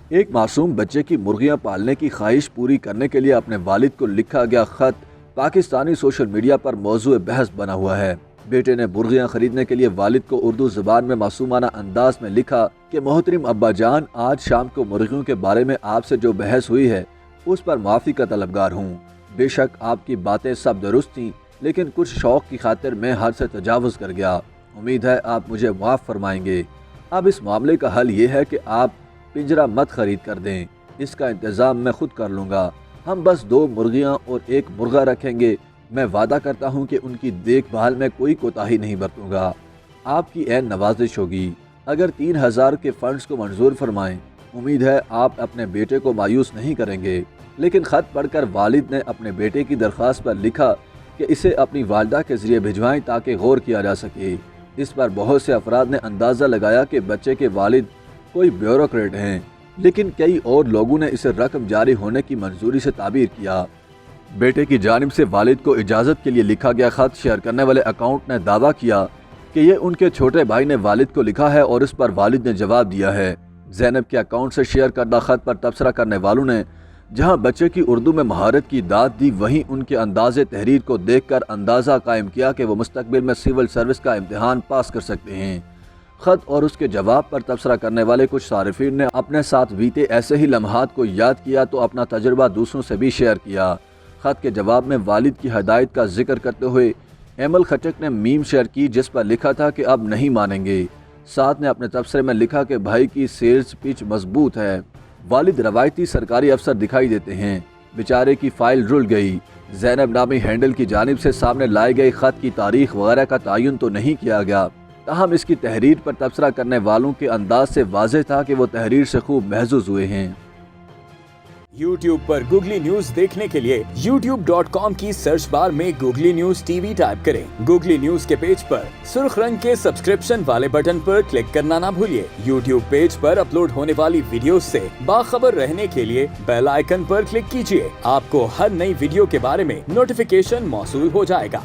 ایک معصوم بچے کی مرغیاں پالنے کی خواہش پوری کرنے کے لیے اپنے والد کو لکھا گیا خط پاکستانی سوشل میڈیا پر موضوع بحث بنا ہوا ہے۔ بیٹے نے مرغیاں خریدنے کے لیے والد کو اردو زبان میں معصومانہ انداز میں لکھا کہ محترم ابا جان، آج شام کو مرغیوں کے بارے میں آپ سے جو بحث ہوئی ہے اس پر معافی کا طلبگار ہوں۔ بے شک آپ کی باتیں سب درست تھیں، لیکن کچھ شوق کی خاطر میں حد سے تجاوز کر گیا۔ امید ہے آپ مجھے معاف فرمائیں گے۔ اب اس معاملے کا حل یہ ہے کہ آپ پنجرہ مت خرید کر دیں، اس کا انتظام میں خود کر لوں گا۔ ہم بس 2 مرغیاں اور 1 مرغا رکھیں گے۔ میں وعدہ کرتا ہوں کہ ان کی دیکھ بھال میں کوئی کوتاہی نہیں برتوں گا۔ آپ کی عین نوازش ہوگی اگر 3000 کے فنڈز کو منظور فرمائیں۔ امید ہے آپ اپنے بیٹے کو مایوس نہیں کریں گے۔ لیکن خط پڑھ کر والد نے اپنے بیٹے کی درخواست پر لکھا کہ اسے اپنی والدہ کے ذریعے بھجوائیں تاکہ غور کیا جا سکے۔ اس پر بہت سے افراد نے اندازہ لگایا کہ بچے کے والد کوئی بیوروکریٹ ہیں، لیکن کئی اور لوگوں نے اسے رقم جاری ہونے کی منظوری سے تعبیر کیا۔ بیٹے کی جانب سے والد کو اجازت کے لیے لکھا گیا خط شیئر کرنے والے اکاؤنٹ نے دعویٰ کیا کہ یہ ان کے چھوٹے بھائی نے والد کو لکھا ہے اور اس پر والد نے جواب دیا ہے۔ زینب کے اکاؤنٹ سے شیئر کردہ خط پر تبصرہ کرنے والوں نے جہاں بچے کی اردو میں مہارت کی داد دی، وہیں ان کے انداز تحریر کو دیکھ کر اندازہ قائم کیا کہ وہ مستقبل میں سول سروس کا امتحان پاس کر سکتے ہیں۔ خط اور اس کے جواب پر تبصرہ کرنے والے کچھ صارفین نے اپنے ساتھ بیتے ایسے ہی لمحات کو یاد کیا تو اپنا تجربہ دوسروں سے بھی شیئر کیا۔ خط کے جواب میں والد کی ہدایت کا ذکر کرتے ہوئے ایمل خٹک نے میم شیئر کی جس پر لکھا تھا کہ اب نہیں مانیں گے۔ ساتھ نے اپنے تبصرے میں لکھا کہ بھائی کی سیلز پچ مضبوط ہے۔ والد روایتی سرکاری افسر دکھائی دیتے ہیں، بیچارے کی فائل رل گئی۔ زینب نامی ہینڈل کی جانب سے سامنے لائے گئے خط کی تاریخ وغیرہ کا تعین تو نہیں کیا گیا، تاہم اس کی تحریر پر تبصرہ کرنے والوں کے انداز سے واضح تھا کہ وہ تحریر سے خوب محظوظ ہوئے ہیں۔ YouTube پر گوگلی نیوز دیکھنے کے لیے youtube.com کی سرچ بار میں googly news T V type کریں۔ گوگلی نیوز کے پیج پر سرخ رنگ کے سبسکرپشن والے بٹن پر کلک کرنا نہ بھولیے۔ YouTube پیج پر اپلوڈ ہونے والی ویڈیوز سے باخبر رہنے کے لیے بیل آئیکن پر کلک کیجیے۔ آپ کو ہر نئی ویڈیو کے بارے میں نوٹیفیکیشن موصول ہو جائے گا۔